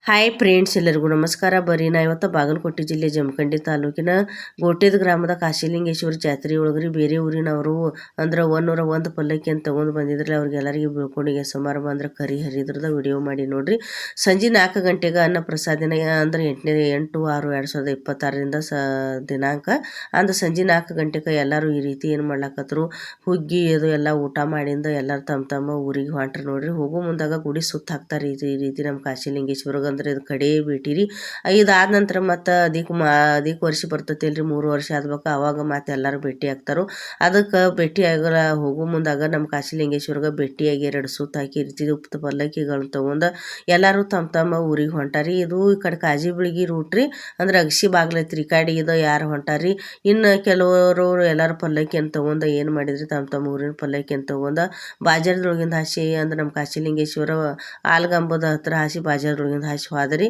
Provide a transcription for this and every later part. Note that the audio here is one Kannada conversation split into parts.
ಹಾಯ್ ಫ್ರೆಂಡ್ಸ್, ಎಲ್ಲರಿಗೂ ನಮಸ್ಕಾರ. ಬರ್ರಿ ನಾ ಇವತ್ತು ಬಾಗಲಕೋಟೆ ಜಿಲ್ಲೆ ಜಮಖಂಡಿ ತಾಲೂಕಿನ ಗೋಟೇದ ಗ್ರಾಮದ ಕಾಶಿಲಿಂಗೇಶ್ವರ ಜಾತ್ರೆ ಒಳಗ್ರಿ ಬೇರೆ ಊರಿನವರು ಅಂದ್ರೆ 101 ಪಲ್ಲಕ್ಕಿ ಅಂತ ತಗೊಂಡು ಬಂದಿದ್ರಲ್ಲ, ಅವ್ರಿಗೆಲ್ಲರಿಗೂ ಬೀಳ್ಕೊಂಡಿಗೆ ಸಮಾರಂಭ ಅಂದ್ರೆ ಕರಿ ಹರಿದ್ರದ ವಿಡಿಯೋ ಮಾಡಿ ನೋಡ್ರಿ. ಸಂಜೆ 4 ಗಂಟೆಗೆ ಅನ್ನ ಪ್ರಸಾದಿನ ಅಂದ್ರೆ 8/6/2026 ದಿನಾಂಕ ಅಂದ್ರೆ ಸಂಜೆ 4 ಗಂಟೆಗೆ ಎಲ್ಲರೂ ಈ ರೀತಿ ಏನು ಮಾಡ್ಲಾಕತ್ರು, ಹುಗ್ಗಿ ಅದು ಎಲ್ಲ ಊಟ ಮಾಡಿಂದ ಎಲ್ಲರೂ ತಮ್ಮ ಊರಿಗೆ ಹೊಂಟ್ರಿ ನೋಡ್ರಿ. ಹೋಗೋ ಮುಂದಾಗ ಗುಡಿ ಸುತ್ತ ಹಾಕ್ತಾರೆ ಈ ರೀತಿ ನಮ್ಮ ಕಾಶಿಲಿಂಗೇಶ್ವರ ಅಂದ್ರೆ ಇದು ಕಡೆ ಭೇಟಿರಿ. ಇದಾದ ನಂತರ ಮತ್ತು ಅದಕ್ಕೆ ವರ್ಷ ಬರ್ತೈತಿ ಅಲ್ರಿ, 3 ವರ್ಷ ಆದ್ಬೇಕು, ಅವಾಗ ಮತ್ತೆ ಎಲ್ಲರೂ ಭೇಟಿ ಆಗ್ತಾರೋ. ಅದಕ್ಕೆ ಭೇಟಿ ಆಗಲ್ಲ ಹೋಗೋ ಮುಂದಾಗ ನಮ್ಮ ಕಾಶಿಲಿಂಗೇಶ್ವರ್ಗೆ ಭೇಟಿಯಾಗಿ 2 ಸುತ್ತ ಹಾಕಿ ಇರ್ತಿದ್ವಿ ಉಪ್ಪು ಪಲ್ಲಕ್ಕಿಗಳನ್ನ ತೊಗೊಂಡು ಎಲ್ಲರೂ ತಮ್ಮ ಊರಿಗೆ ಹೊಂಟಾರಿ. ಇದು ಈ ಕಡೆ ಕಾಜಿ ಬೆಳಗಿ ರೂಟ್ ರೀ, ಅಂದ್ರೆ ಅಗಸಿ ಬಾಗ್ಲೈತ್ರಿ. ಈ ಕಡೆ ಇದು ಯಾರು ಹೊಂಟಾರಿ. ಇನ್ನು ಕೆಲವರು ಎಲ್ಲರೂ ಪಲ್ಲಕ್ಕಿಯನ್ನು ತೊಗೊಂಡು ಏನು ಮಾಡಿದ್ರಿ, ತಮ್ಮ ಊರಿನ ಪಲ್ಲಕ್ಕಿಯನ್ನು ತೊಗೊಂಡು ಬಾಜಾರದೊಳಗಿಂದ ಹಾಸಿ ಅಂದ್ರೆ ನಮ್ಮ ಕಾಶಿಲಿಂಗೇಶ್ವರ ಆಲ್ಗಂಬದ ಹತ್ರ ಹಾಸಿ ಬಾಜಾರದೊಳಗಿಂದ ಹಾಸಿ ಹೋದ್ರಿ.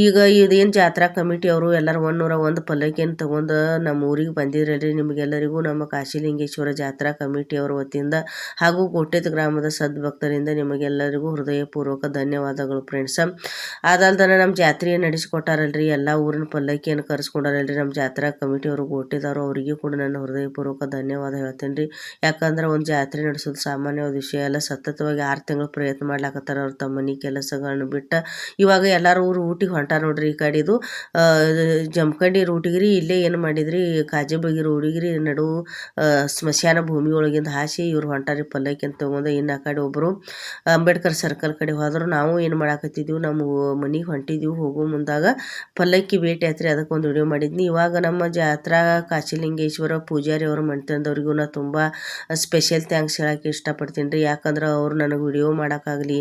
ಈಗ ಇದೇನು ಜಾತ್ರಾ ಕಮಿಟಿ ಅವರು ಎಲ್ಲರೂ 101 ಪಲ್ಲಕ್ಕಿಯನ್ನು ತೊಗೊಂಡು ನಮ್ಮ ಊರಿಗೆ ಬಂದಿರಲ್ರಿ. ನಿಮಗೆಲ್ಲರಿಗೂ ನಮ್ಮ ಕಾಶಿಲಿಂಗೇಶ್ವರ ಜಾತ್ರಾ ಕಮಿಟಿಯವರ ವತಿಯಿಂದ ಹಾಗೂ ಗೋಟೆದ ಗ್ರಾಮದ ಸದ್ಭಕ್ತರಿಂದ ನಿಮಗೆಲ್ಲರಿಗೂ ಹೃದಯಪೂರ್ವಕ ಧನ್ಯವಾದಗಳು ಫ್ರೆಂಡ್ಸ್. ಅದಲ್ದನ ನಮ್ಮ ಜಾತ್ರೆ ನಡೆಸಿಕೊಟ್ಟಾರಲ್ರಿ, ಎಲ್ಲ ಊರಿನ ಪಲ್ಲಕ್ಕಿಯನ್ನು ಕರೆಸ್ಕೊಂಡಾರಲ್ರಿ ನಮ್ಮ ಜಾತ್ರಾ ಕಮಿಟಿಯವರು ಗೋಟೆದವರು. ಅವರಿಗೂ ಕೂಡ ನನ್ನ ಹೃದಯಪೂರ್ವಕ ಧನ್ಯವಾದ ಹೇಳ್ತೇನೆ ರೀ. ಯಾಕಂದ್ರೆ ಒಂದು ಜಾತ್ರೆ ನಡೆಸೋದು ಸಾಮಾನ್ಯವಾದ ವಿಷಯ ಅಲ್ಲ. ಸತತವಾಗಿ 6 ತಿಂಗಳು ಪ್ರಯತ್ನ ಮಾಡ್ಲಾಕತ್ತಾರ ಅವ್ರು ತಮ್ಮ ಮನೆ ಕೆಲಸಗಳನ್ನ ಬಿಟ್ಟು. ಇವಾಗ ಎಲ್ಲರೂ ಊಟಿಗೆ ಹೊಂಟಾರ ನೋಡ್ರಿ. ಈ ಕಡೆದು ಜಮಖಂಡಿ ರೂಟಿಗೆ ರೀ, ಇಲ್ಲೇ ಏನು ಮಾಡಿದ್ರಿ, ಕಾಜೆಬಗಿ ರೋಡಿಗೆ ರೀ ನಡು ಸ್ಮಶಾನ ಭೂಮಿ ಒಳಗಿಂದ ಹಾಸಿ ಇವ್ರು ಹೊಂಟಾರಿ ಪಲ್ಲಕ್ಕಿ ಅಂತ ತೊಗೊಂಡು. ಇನ್ನು ಆ ಕಡೆ ಒಬ್ಬರು ಅಂಬೇಡ್ಕರ್ ಸರ್ಕಲ್ ಕಡೆ ಹೋದ್ರು. ನಾವು ಏನು ಮಾಡಾಕತ್ತಿದ್ವಿ, ನಮ್ಮ ಮನೆಗೆ ಹೊಂಟಿದ್ವಿ. ಹೋಗೋ ಮುಂದಾಗ ಪಲ್ಲಕ್ಕಿ ಭೇಟಿ ಆಯ್ತು ರೀ, ಅದಕ್ಕೊಂದು ವಿಡಿಯೋ ಮಾಡಿದ್ನಿ. ಇವಾಗ ನಮ್ಮ ಜಾತ್ರಾ ಕಾಶಿಲಿಂಗೇಶ್ವರ ಪೂಜಾರಿ ಅವರು ಮನೆತನದವ್ರಿಗೂ ನಾ ತುಂಬ ಸ್ಪೆಷಲ್ ಥ್ಯಾಂಕ್ಸ್ ಹೇಳೋಕ್ಕೆ ಇಷ್ಟಪಡ್ತೀನಿ ರೀ. ಯಾಕಂದ್ರೆ ಅವ್ರು ನನಗೆ ವಿಡಿಯೋ ಮಾಡೋಕ್ಕಾಗಲಿ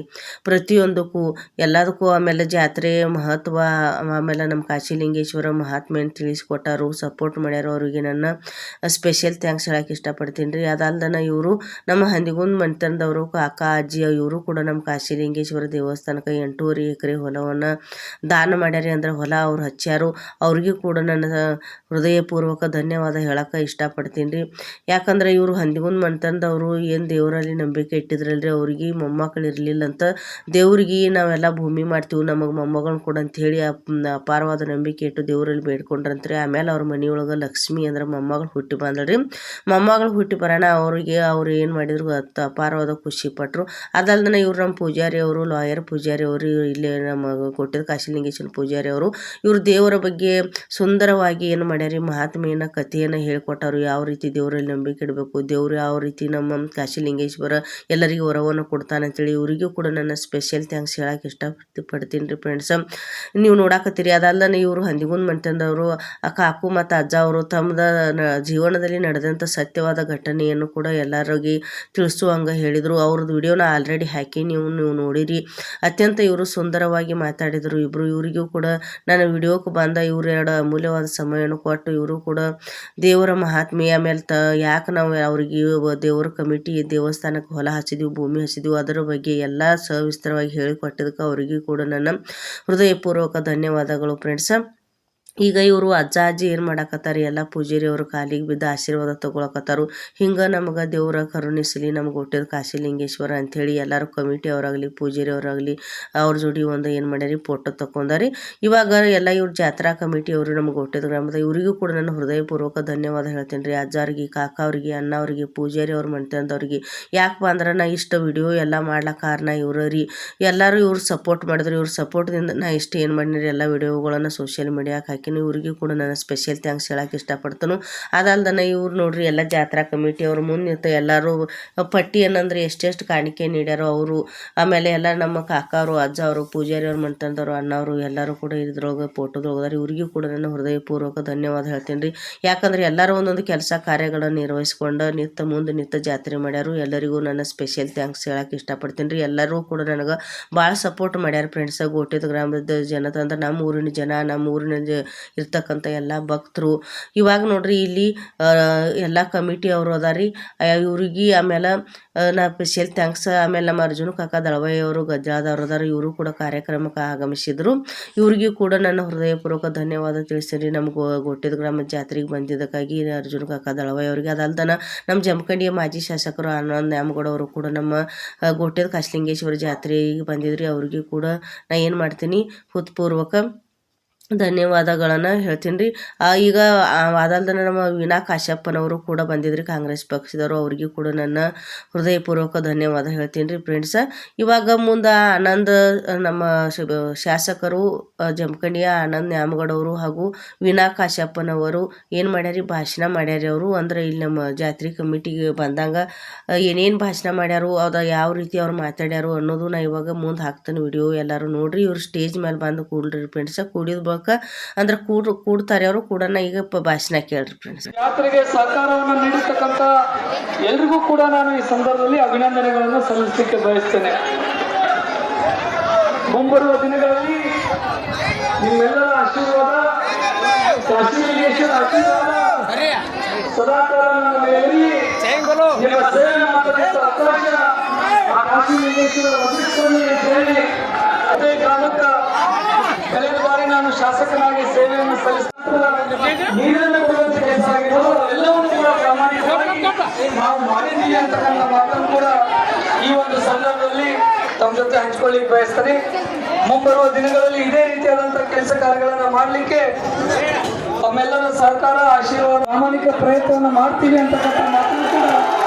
ಪ್ರತಿಯೊಂದಕ್ಕೂ ಎಲ್ಲದಕ್ಕೂ, ಆಮೇಲೆ ಜಾತ್ರೆ ಮಹತ್ವ, ಆಮೇಲೆ ನಮ್ಮ ಕಾಶಿಲಿಂಗೇಶ್ವರ ಮಹಾತ್ಮೆಯನ್ನು ತಿಳಿಸ್ಕೊಟ್ಟಾರು, ಸಪೋರ್ಟ್ ಮಾಡ್ಯಾರ. ಅವರಿಗೆ ನನ್ನ ಸ್ಪೆಷಲ್ ಥ್ಯಾಂಕ್ಸ್ ಹೇಳೋಕ್ಕೆ ಇಷ್ಟಪಡ್ತೀನಿ ರೀ. ಅದಲ್ದನ ಇವರು ನಮ್ಮ ಹಂದಿಗುಂದ್ ಮನೆತನದವರು, ಕಾಕ ಅಜ್ಜಿ ಇವರು ಕೂಡ ನಮ್ಮ ಕಾಶಿಲಿಂಗೇಶ್ವರ ದೇವಸ್ಥಾನಕ್ಕೆ 8.5 ಎಕರೆ ಹೊಲವನ್ನು ದಾನ ಮಾಡ್ಯಾರಿ. ಅಂದ್ರೆ ಹೊಲ ಅವ್ರು ಹಚ್ಚಾರು. ಅವ್ರಿಗೂ ಕೂಡ ನನ್ನ ಹೃದಯಪೂರ್ವಕ ಧನ್ಯವಾದ ಹೇಳೋಕ್ಕೆ ಇಷ್ಟಪಡ್ತೀನಿ ರೀ. ಯಾಕಂದ್ರೆ ಇವರು ಹಂದಿಗುಂದ್ ಮನೆತನದವರು ಏನು ದೇವರಲ್ಲಿ ನಂಬಿಕೆ ಇಟ್ಟಿದ್ರಲ್ರಿ, ಅವ್ರಿಗೆ ಮೊಮ್ಮಕ್ಕಳು ಇರಲಿಲ್ಲ ಅಂತ ದೇವ್ರಿಗೆ ನಾವೆಲ್ಲ ಭೂಮಿ ಮಾಡ್ತೀವಿ, ನಮಗೆ ಮೊಮ್ಮಗಳನ್ನ ಕೊಡು ಅಂಥೇಳಿ ಅಪಾರವಾದ ನಂಬಿಕೆ ಇಟ್ಟು ದೇವರಲ್ಲಿ ಬೇಡ್ಕೊಂಡ್ರಂತ್ರಿ. ಆಮೇಲೆ ಅವ್ರ ಮನೆಯೊಳಗೆ ಲಕ್ಷ್ಮಿ ಅಂದ್ರೆ ಮೊಮ್ಮಗಳು ಹುಟ್ಟಿ ಬಂದಳ್ರಿ. ಮೊಮ್ಮಗಳು ಹುಟ್ಟಿ ಬರೋಣ ಅವ್ರಿಗೆ ಅವ್ರು ಏನು ಮಾಡಿದ್ರು ಅಪಾರವಾದ ಖುಷಿ ಪಟ್ಟರು. ಅದಲ್ದನ ಇವ್ರು ನಮ್ಮ ಪೂಜಾರಿ ಅವರು, ಲಾಯರ್ ಪೂಜಾರಿ ಅವರು, ಇಲ್ಲೇ ನಮ್ಮ ಕೊಟ್ಟಿದ್ದ ಕಾಶಿಲಿಂಗೇಶ್ವರ ಪೂಜಾರಿ ಅವರು. ಇವರು ದೇವರ ಬಗ್ಗೆ ಸುಂದರವಾಗಿ ಏನು ಮಾಡ್ಯಾರಿ, ಮಹಾತ್ಮೆಯನ್ನು ಕಥೆಯನ್ನು ಹೇಳ್ಕೊಟ್ಟರು. ಯಾವ ರೀತಿ ದೇವರಲ್ಲಿ ನಂಬಿಕೆ ಇಡಬೇಕು, ದೇವರು ಯಾವ ರೀತಿ ನಮ್ಮ ಕಾಶಿಲಿಂಗೇಶ್ವರ ಎಲ್ಲರಿಗೂ ವರವನ್ನು ಕೊಡ್ತಾನಂತೇಳಿ ಇವರಿಗೂ ಕೂಡ ನನ್ನ ಸ್ಪೆಷಲ್ ಥ್ಯಾಂಕ್ಸ್ ಹೇಳೋಕ್ಕೆ ಇಷ್ಟಪಡ್ತೀನಿ ರೀ ಫ್ರೆಂಡ್ಸ್. ನೀವು ನೋಡಾಕತ್ತೀರಿ. ಅದಲ್ಲದೆ ಇವರು ಹಂದಿಗುಂದ್ ಮನೆತನದವರು, ಆ ಕಾಕು ಮತ್ತು ಅಜ್ಜ ಅವರು ತಮ್ಮದ ಜೀವನದಲ್ಲಿ ನಡೆದಂಥ ಸತ್ಯವಾದ ಘಟನೆಯನ್ನು ಕೂಡ ಎಲ್ಲರಿಗೆ ತಿಳಿಸುವಂಗೆ ಹೇಳಿದರು. ಅವ್ರದ್ದು ವಿಡಿಯೋನ ಆಲ್ರೆಡಿ ಹಾಕಿ ನೀವು ನೋಡಿರಿ. ಅತ್ಯಂತ ಇವರು ಸುಂದರವಾಗಿ ಮಾತಾಡಿದರು ಇಬ್ಬರು. ಇವರಿಗೂ ಕೂಡ ನನ್ನ ವಿಡಿಯೋಕ್ಕೆ ಬಂದ ಇವರು 2 ಅಮೂಲ್ಯವಾದ ಸಮಯವನ್ನು ಕೊಟ್ಟು ಇವರು ಕೂಡ ದೇವರ ಮಹಾತ್ಮೆ, ಆಮೇಲೆ ಯಾಕೆ ನಾವು ಅವ್ರಿಗೆ ದೇವರ ಕಮಿಟಿ ದೇವಸ್ಥಾನಕ್ಕೆ ಹೊಲ ಹಚ್ಚಿದ್ವಿ, ಭೂಮಿ ಹಚ್ಚಿದ್ವಿ, ಅದರ ಬಗ್ಗೆ ಎಲ್ಲ ಸವಿಸ್ತರವಾಗಿ ಹೇಳಿಕೊಟ್ಟಿದ್ದಕ್ಕೆ ಅವರಿಗೂ ಕೂಡ ನನ್ನ ಹೃದಯಪೂರ್ವಕ ಧನ್ಯವಾದಗಳು ಫ್ರೆಂಡ್ಸ್. ಈಗ ಇವರು ಅಜ್ಜ ಅಜ್ಜಿ ಏನು ಮಾಡಾಕತ್ತಾರೆ, ಎಲ್ಲ ಪೂಜಾರಿ ಅವರು ಕಾಲಿಗೆ ಬಿದ್ದು ಆಶೀರ್ವಾದ ತೊಗೊಳಕತ್ತಾರು. ಹಿಂಗೆ ನಮಗೆ ದೇವರ ಕರುಣಿಸಲಿ, ನಮ್ಗೆ ಹುಟ್ಟಿದ ಕಾಶಿಲಿಂಗೇಶ್ವರ ಅಂಥೇಳಿ ಎಲ್ಲರೂ ಕಮಿಟಿ ಅವರಾಗಲಿ ಪೂಜಾರಿ ಅವರಾಗಲಿ ಅವ್ರ ಜೋಡಿ ಒಂದು ಏನು ಮಾಡ್ಯಾರಿ, ಫೋಟೋ ತಗೊಂಡಾರಿ. ಇವಾಗ ಎಲ್ಲ ಇವ್ರ ಜಾತ್ರಾ ಕಮಿಟಿ ಅವರು ನಮ್ಗೆ ಹುಟ್ಟಿದ ಗ್ರಾಮದ ಇವರಿಗೂ ಕೂಡ ನನ್ನ ಹೃದಯಪೂರ್ವಕ ಧನ್ಯವಾದ ಹೇಳ್ತೀನಿ ರೀ. ಅಜ್ಜಾರಿಗೆ, ಕಾಕ ಅವ್ರಿಗೆ, ಅಣ್ಣ ಅವ್ರಿಗೆ, ಪೂಜಾರಿ ಅವ್ರ ಮನೆತನದವ್ರಿಗೆ. ಯಾಕಪ್ಪ ಅಂದ್ರೆ ನಾ ಇಷ್ಟು ವಿಡಿಯೋ ಎಲ್ಲ ಮಾಡ್ಲಿಕ್ಕೆ ಕಾರಣ ಇವರು ರೀ. ಎಲ್ಲರೂ ಇವ್ರು ಸಪೋರ್ಟ್ ಮಾಡಿದ್ರು. ಇವ್ರ ಸಪೋರ್ಟ್ದಿಂದ ನಾ ಇಷ್ಟು ಏನು ಮಾಡಿರಿ, ಎಲ್ಲ ವಿಡಿಯೋಗಳನ್ನು ಸೋಷಿಯಲ್ ಮೀಡಿಯಾಕ್ಕೆ ಹಾಕಿ ಇವರಿಗೂ ಕೂಡ ನಾನು ಸ್ಪೆಷಲ್ ಥ್ಯಾಂಕ್ಸ್ ಹೇಳೋಕ್ಕೆ ಇಷ್ಟಪಡ್ತಾನು. ಅದಲ್ದನ ಇವ್ರು ನೋಡ್ರಿ, ಎಲ್ಲ ಜಾತ್ರಾ ಕಮಿಟಿ ಅವ್ರು ಮುಂದೆ ನಿಂತು ಎಲ್ಲರೂ ಪಟ್ಟಿ ಏನಂದ್ರೆ ಎಷ್ಟೆಷ್ಟು ಕಾಣಿಕೆ ನೀಡ್ಯಾರೋ ಅವರು, ಆಮೇಲೆ ಎಲ್ಲ ನಮ್ಮ ಕಾಕವರು, ಅಜ್ಜ ಅವರು, ಪೂಜಾರಿ ಅವ್ರ ಮನೆತನದವರು, ಅಣ್ಣವರು ಎಲ್ಲರೂ ಕೂಡ ಇದ್ರೊಳಗೆ ಫೋಟೋದೊಳಗದಾರೆ. ಇವರಿಗೂ ಕೂಡ ನನ್ನ ಹೃದಯಪೂರ್ವಕ ಧನ್ಯವಾದ ಹೇಳ್ತೀನಿ ರೀ. ಯಾಕಂದ್ರೆ ಎಲ್ಲರೂ ಒಂದೊಂದು ಕೆಲಸ ಕಾರ್ಯಗಳನ್ನು ನಿರ್ವಹಿಸ್ಕೊಂಡು ನಿಂತು ಜಾತ್ರೆ ಮಾಡ್ಯಾರು. ಎಲ್ಲರಿಗೂ ನನ್ನ ಸ್ಪೆಷಲ್ ಥ್ಯಾಂಕ್ಸ್ ಹೇಳೋಕ್ಕೆ ಇಷ್ಟಪಡ್ತೀನಿ ರೀ. ಎಲ್ಲರೂ ಕೂಡ ನನಗೆ ಭಾಳ ಸಪೋರ್ಟ್ ಮಾಡ್ಯಾರ ಫ್ರೆಂಡ್ಸ್. ಗೋಟೆದ ಗ್ರಾಮದ ಜನತ ಅಂದ್ರೆ ನಮ್ಮ ಊರಿನ ಜನ, ನಮ್ಮ ಊರಿನ ಇರ್ತಕ್ಕಂಥ ಎಲ್ಲ ಭಕ್ತರು. ಇವಾಗ ನೋಡ್ರಿ ಇಲ್ಲಿ ಎಲ್ಲ ಕಮಿಟಿ ಅವರು ಅದಾರಿ. ಇವ್ರಿಗೆ ಆಮೇಲೆ ನಾ ಸ್ಪೆಷಲ್ ಥ್ಯಾಂಕ್ಸ್. ಆಮೇಲೆ ನಮ್ಮ ಅರ್ಜುನ ಕಾಕ ದಳವಾಯಿ ಅವರು ಗಜ್ಜಾದವ್ರು ಅದಾರ, ಇವರು ಕೂಡ ಕಾರ್ಯಕ್ರಮಕ್ಕೆ ಆಗಮಿಸಿದ್ರು. ಇವ್ರಿಗೂ ಕೂಡ ನನ್ನ ಹೃದಯಪೂರ್ವಕ ಧನ್ಯವಾದ ತಿಳಿಸ್ತೀನಿ. ನಮ್ಮ ಗೋಟೆದ ಗ್ರಾಮದ ಜಾತ್ರೆಗೆ ಬಂದಿದ್ದಕ್ಕಾಗಿ ಅರ್ಜುನ ಕಾಕ ದಳವಾಯಿ ಅವರಿಗೆ. ಅದಲ್ದನ ನಮ್ಮ ಜಮಖಂಡಿಯ ಮಾಜಿ ಶಾಸಕರು ಆನಂದ್ ನ್ಯಾಮಗೌಡ ಅವರು ಕೂಡ ನಮ್ಮ ಗೋಟೆದ ಕಾಶಲಿಂಗೇಶ್ವರ ಜಾತ್ರೆಗೆ ಬಂದಿದ್ರಿ. ಅವ್ರಿಗೂ ಕೂಡ ನಾ ಏನು ಮಾಡ್ತೀನಿ ಹೃತ್ಪೂರ್ವಕ ಧನ್ಯವಾದಗಳನ್ನು ಹೇಳ್ತೀನಿ ರೀ. ಈಗ ಅದಲ್ದನ ನಮ್ಮ ವೀಣಾ ಕಾಶ್ಯಪ್ಪನವರು ಕೂಡ ಬಂದಿದ್ರಿ, ಕಾಂಗ್ರೆಸ್ ಪಕ್ಷದವರು. ಅವ್ರಿಗೂ ಕೂಡ ನನ್ನ ಹೃದಯಪೂರ್ವಕ ಧನ್ಯವಾದ ಹೇಳ್ತೀನಿ ರೀ ಫ್ರೆಂಡ್ಸ. ಇವಾಗ ಮುಂದೆ ಆನಂದ್ ನಮ್ಮ ಶಾಸಕರು ಜಮಖಂಡಿಯ ಆನಂದ್ ನ್ಯಾಮಗೌಡವರು ಹಾಗೂ ವೀಣಾ ಕಾಶ್ಯಪ್ಪನವರು ಏನು ಮಾಡ್ಯಾರಿ, ಭಾಷಣ ಮಾಡ್ಯಾರಿ. ಅವರು ಅಂದ್ರೆ ಇಲ್ಲಿ ನಮ್ಮ ಜಾತ್ರೆ ಕಮಿಟಿಗೆ ಬಂದಾಗ ಏನೇನು ಭಾಷಣ ಮಾಡ್ಯಾರು, ಅದು ಯಾವ ರೀತಿ ಅವ್ರು ಮಾತಾಡ್ಯಾರು ಅನ್ನೋದು ನಾ ಇವಾಗ ಮುಂದೆ ಹಾಕ್ತೇನೆ ವಿಡಿಯೋ. ಎಲ್ಲರೂ ನೋಡ್ರಿ. ಇವ್ರು ಸ್ಟೇಜ್ ಮೇಲೆ ಬಂದು ಕೂಡ್ರಿ ಫ್ರೆಂಡ್ಸ. ಕೂಡಿದ ಬಳಿಕ ಅಂದ್ರೆ ಕೂಡ್ತಾರೆ ಅವರು ಕೂಡ. ಈಗ ಭಾಷಣ ಕೇಳ್ರಿ ಫ್ರೆಂಡ್ಸ್. ಜಾತ್ರೆಗೆ ಸಹಕಾರವನ್ನು ನೀಡಿರ್ತಕ್ಕಂಥ ಎಲ್ರಿಗೂ ಕೂಡ ನಾನು ಈ ಸಂದರ್ಭದಲ್ಲಿ ಅಭಿನಂದನೆಗಳನ್ನು ಸಲ್ಲಿಸಲಿಕ್ಕೆ ಬಯಸ್ತೇನೆ. ಮುಂಬರುವ ದಿನಗಳಲ್ಲಿ ನಿಮ್ಮೆಲ್ಲರ ಆಶೀರ್ವಾದ, ಕಾಶಿಲಿಂಗೇಶ್ವರ ಆಶೀರ್ವಾದ ಸದಾಕಾಲ ನನ್ನ ಮೇಲಿರಲಿ. ನಿಮ್ಮ ಸೇವೆ ಮಾಡತಕ್ಕಂಥ ಅವಕಾಶ ಆ ಕಾಶಿಲಿಂಗೇಶ್ವರ ಒದಗಿಸಿಕೊಳ್ಳಿ ಅಂತ ಹೇಳಿ ಅದೇ ಗ್ರಾಮಕ್ಕೆ ಕಳೆದ ಬಾರಿ ನಾನು ಶಾಸಕನಾಗಿ ಸೇವೆಯನ್ನು ನೀರನ್ನು ಕೊಡುವಂತ ಕೆಲಸ ಆಗಿರ್ಬೋದು, ಎಲ್ಲವನ್ನೂ ಕೂಡ ಪ್ರಾಮಾಣಿಕವಾಗಿ ನಾವು ಮಾಡಿದ್ದೀವಿ ಅಂತಕ್ಕಂಥ ಮಾತನ್ನು ಕೂಡ ಈ ಒಂದು ಸಂದರ್ಭದಲ್ಲಿ ತಮ್ಮ ಜೊತೆ ಹಂಚ್ಕೊಳ್ಳಿಕ್ಕೆ ಬಯಸ್ತಾರೆ. ಮುಂಬರುವ ದಿನಗಳಲ್ಲಿ ಇದೇ ರೀತಿಯಾದಂತಹ ಕೆಲಸ ಕಾರ್ಯಗಳನ್ನು ಮಾಡಲಿಕ್ಕೆ ತಮ್ಮೆಲ್ಲರ ಸಹಕಾರ, ಆಶೀರ್ವಾದ, ಪ್ರಾಮಾಣಿಕ ಪ್ರಯತ್ನವನ್ನು ಮಾಡ್ತೀವಿ ಅಂತಕ್ಕಂಥ ಮಾತನ್ನು ಕೂಡ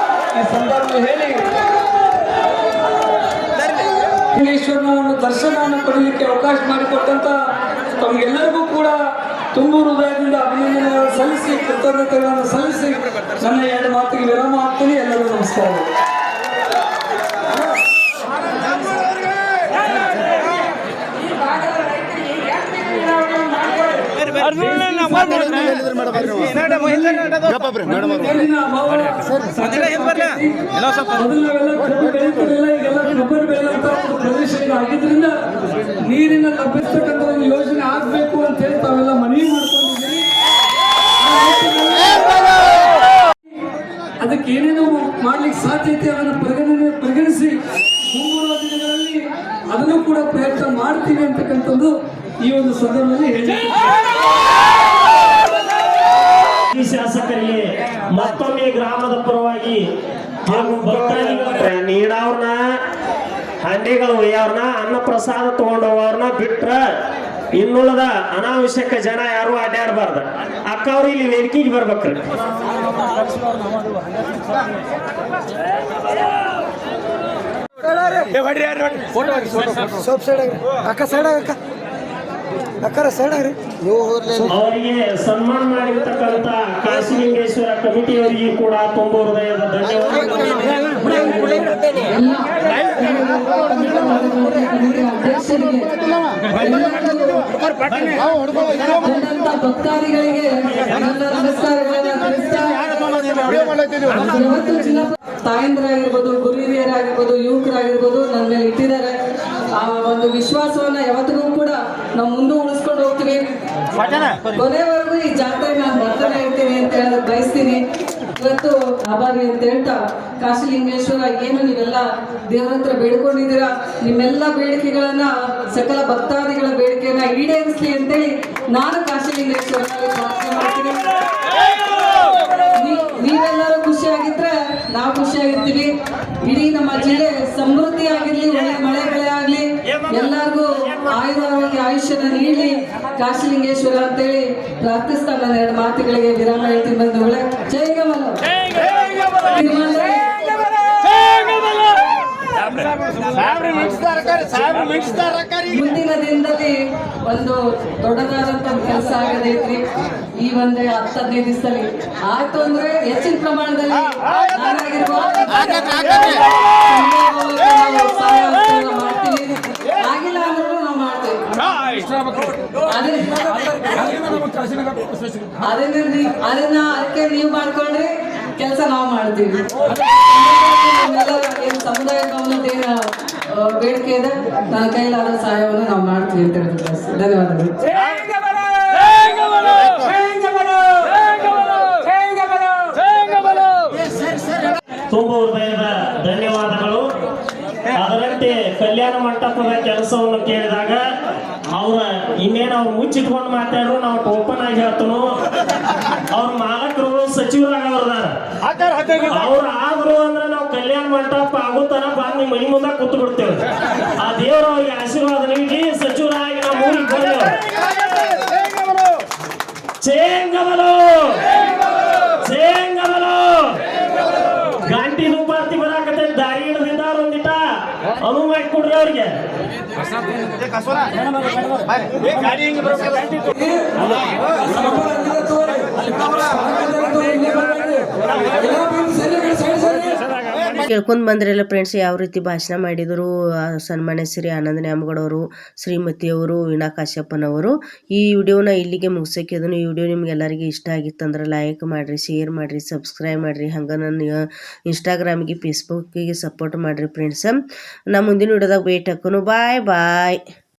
ಈ ಸಂದರ್ಭದಲ್ಲಿ ಹೇಳಿ ಲಿಂಗೇಶ್ವರನ ಒಂದು ದರ್ಶನವನ್ನು ಪಡೆಯಲಿಕ್ಕೆ ಅವಕಾಶ ಮಾಡಿಕೊಟ್ಟಂತ ತಮಗೆಲ್ಲರಿಗೂ ಕೂಡ ತುಂಬು ಹೃದಯದಿಂದ ಅಭಿನಂದನೆಗಳನ್ನು ಸಲ್ಲಿಸಿ, ಕೃತಜ್ಞತೆಗಳನ್ನು ಸಲ್ಲಿಸಿ ನನ್ನ ಎರಡು ಮಾತಿಗೆ ವಿರಾಮ ಹಾಕ್ತೀನಿ. ಎಲ್ಲರಿಗೂ ನಮಸ್ಕಾರ. ಆಗಿದ್ರಿಂದ ನೀರಿನ ಲಭಿಸ್ತಕ್ಕಂಥ ಒಂದು ಯೋಜನೆ ಆಗ್ಬೇಕು ಅಂತ ಹೇಳಿ ತಾವೆಲ್ಲ ಮನವಿ ಮಾಡ್ಕೊಂಡಿದ್ದೀರಿ. ಅದಕ್ಕೆ ಏನೇನು ಮಾಡ್ಲಿಕ್ಕೆ ಸಾಧ್ಯತೆ ಅದನ್ನು ಪರಿಗಣಿಸಿ ಮುಂಬರುವ ದಿನಗಳಲ್ಲಿ ಅದನ್ನು ಕೂಡ ಪ್ರಯತ್ನ ಮಾಡ್ತೀವಿ ಅಂತಕ್ಕಂಥದ್ದು ಈ ಒಂದು ಸಂದರ್ಭದಲ್ಲಿ ಹೇಳಿ ಶಾಸಕರಿಗೆ ಮತ್ತೊಮ್ಮೆ ಗ್ರಾಮದ ಪರವಾಗಿ ಹಾಗೂ ನೀಡವ್ರನ್ನ ಹಂಡಿಗಳು ಒಯ್ಯವ್ರನ್ನ ಅನ್ನ ಪ್ರಸಾದ ತಗೊಂಡವ್ರನ್ನ ಬಿಟ್ರ ಇನ್ನುಳಿದ ಅನಾವಶ್ಯಕ ಜನ ಯಾರು ಅಡ್ಡಾಡಬಾರ್ದು. ಅಕ್ಕ ಅವ್ರು ಇಲ್ಲಿ ವೇದಿಕೆಗೆ ಬರ್ಬೇಕ್ರಿ. ಅವರಿಗೆ ಸನ್ಮಾನ ಮಾಡಿರ್ತಕ್ಕಂಥ ಕಾಶಿಲಿಂಗೇಶ್ವರ ಕಮಿಟಿಯವರಿಗೂ ಕೂಡ ತುಂಬ ಹೃದಯದ ಭಕ್ತಾದಿಗಳಿಗೆ ತಾಯಂದ್ರಾಗಿರ್ಬೋದು, ಗುರುಹಿರಿಯರಾಗಿರ್ಬೋದು, ಯುವಕರಾಗಿರ್ಬೋದು ನನ್ನ ಮೇಲೆ ಇಟ್ಟಿದ್ದಾರೆ. ಆ ಒಂದು ವಿಶ್ವಾಸವನ್ನ ಯಾವತ್ತಿಗೂ ಕೂಡ ನಾವು ಮುಂದೆ ಉಳಿಸ್ಕೊಂಡು ಹೋಗ್ತೀವಿ. ಕೊನೆವರೆಗೂ ಈ ಜಾತ್ರೆ ನಾನು ಬರ್ತಾನೆ ಇರ್ತೀನಿ ಅಂತ ಹೇಳೋದಕ್ಕೆ ಬಯಸ್ತೀನಿ. ಇವತ್ತು ಆಭಾರಿ ಅಂತ ಹೇಳ್ತಾ ಕಾಶಿಲಿಂಗೇಶ್ವರ ಏನು ನೀವೆಲ್ಲ ದೇವರ ಹತ್ರ ಬೇಡ್ಕೊಂಡಿದ್ದೀರಾ, ನಿಮ್ಮೆಲ್ಲ ಬೇಡಿಕೆಗಳನ್ನ, ಸಕಲ ಭಕ್ತಾದಿಗಳ ಬೇಡಿಕೆಯನ್ನ ಈಡೇರಿಸಲಿ ಅಂತೇಳಿ ನಾನು ಕಾಶಿಲಿಂಗೇಶ್ವರನಲ್ಲಿ ಪ್ರಾರ್ಥನೆ ಮಾಡ್ತೀನಿ. ನೀವೆಲ್ಲರೂ ಖುಷಿಯಾಗಿದ್ರೆ ನಾವು ಖುಷಿಯಾಗಿರ್ತೀವಿ. ಇಡೀ ನಮ್ಮ ಜಿಲ್ಲೆ ಸಮೃದ್ಧಿ ಆಗಿರ್ಲಿ, ಒಳ್ಳೆ ಮಳೆ ಬೆಳೆ ಆಗ್ಲಿ, ಎಲ್ಲರಿಗೂ ಆಯುಧಾರೋಗ್ಯ ಆಯುಷ್ಯನ ನೀಡಲಿ ಕಾಶಿಲಿಂಗೇಶ್ವರ ಅಂತೇಳಿ ಪ್ರಾರ್ಥಿಸ್ತಾ ನನ್ನ ಎರಡು ಮಾತುಗಳಿಗೆ ವಿರಾಮ ಹೇಳ್ತೀನಿ. ಬಂಧುಗಳೇ, ಜೈ ಗಮನ. ಮುಂದಿನ ದಿನದಲ್ಲಿ ಒಂದು ದೊಡ್ಡದಾದಂತ ಕೆಲಸ ಆಗದೈತ್ರಿ. ಈ ಒಂದು 10-15 ದಿವಸದಲ್ಲಿ ಆಯ್ತು ಅಂದ್ರೆ ಹೆಚ್ಚಿನ ಪ್ರಮಾಣದಲ್ಲಿ ಮಾಡ್ತೀವಿ. ಆಗಿಲ್ಲ ಅಂದ್ರೂ ನಾವು ಮಾಡ್ತೇವೆ. ಅದನ್ನ ಅದಕ್ಕೆ ನೀವು ಮಾಡ್ಕೊಂಡ್ರೆ ಕೆಲಸ ನಾವು ಮಾಡ್ತೀವಿ. ಸಮುದಾಯ ಭವನದ ಏನು ಬೇಡಿಕೆ ಇದೆ, ನನ್ನ ಕೈಲಾದ ಸಹಾಯವನ್ನು ನಾವು ಮಾಡ್ತೀವಿ ಅಂತ ಹೇಳಿದ್ರೆ ಧನ್ಯವಾದಗಳು. ತುಂಬ ಹೃದಯದ ಧನ್ಯವಾದಗಳು. ಅದರಂತೆ ಕಲ್ಯಾಣ ಮಂಟಪದ ಕೆಲಸವನ್ನು ಕೇಳಿದಾಗ ಅವ್ರ ಇನ್ನೇನು ಅವ್ರು ಮುಚ್ಚಿಟ್ಕೊಂಡು ಮಾತಾಡ್ರು ನಾವು ಓಪನ್ ಆಗಿ ಹೇಳ್ತನು. ಅವ್ರ ಮಾಲಕರು ಸಚಿವರಾಗವ್ರದಾರ, ಅವ್ರು ಆದ್ರು ಅಂದ್ರೆ ನಾವು ಕಲ್ಯಾಣ ಮಂಟಪ ಆಗುತ್ತಾನ ಬಂದು ನಿಮ್ಮ ಮನೆ ಮುಂದೆ ಕೂತು ಬಿಡ್ತೇವೆ. ಆ ದೇವರ ಅವ್ರಿಗೆ ಆಶೀರ್ವಾದ ನೀಡಿ ಸಚಿವರಾಗಿ ನಾವು ಊರಿಗೆ ಬಂದೇವೆ. ಚೇಂಗಮಲು ಚೇಂಗಮಲು ಗಾಂಟಿ ದುಪಾರ್ತಿ ಬರಾಕತ್ತೆ, ದಾರಿ ಹಿಡಿದಿದ್ದಾರ ಒಂದಿಟ ಅನು ಮಾಡಿಕೊಡ್ರಿ ಅವ್ರಿಗೆ. ಕೇಳ್ಕೊಂಡ್ ಬಂದ್ರಲ್ಲ ಫ್ರೆಂಡ್ಸ್, ಯಾವ ರೀತಿ ಭಾಷಣ ಮಾಡಿದರು ಸನ್ಮಾನ್ಯ ಶ್ರೀ ಆನಂದ ನ್ಯಾಮಗೌಡವರು, ಶ್ರೀಮತಿಯವರು, ವೀಣಾ ಕಾಶ್ಯಪ್ಪನವರು. ಈ ವಿಡಿಯೋನ ಇಲ್ಲಿಗೆ ಮುಗಿಸೋಕೆ ಅದನ್ನು. ಈ ವಿಡಿಯೋ ನಿಮ್ಗೆ ಎಲ್ಲರಿಗೆ ಇಷ್ಟ ಆಗಿತ್ತಂದ್ರೆ ಲೈಕ್ ಮಾಡಿರಿ, ಶೇರ್ ಮಾಡಿರಿ, ಸಬ್ಸ್ಕ್ರೈಬ್ ಮಾಡಿರಿ. ಹಂಗೆ ನನ್ನ ಇನ್ಸ್ಟಾಗ್ರಾಮಿಗೆ ಫೇಸ್ಬುಕ್ಕಿಗೆ ಸಪೋರ್ಟ್ ಮಾಡಿರಿ ಫ್ರೆಂಡ್ಸ್. ನಾ ಮುಂದಿನ ವಿಡಿಯೋದಾಗ ಭೇಟಿ ಹಾಕೋನು. ಬಾಯ್ ಬಾಯ್.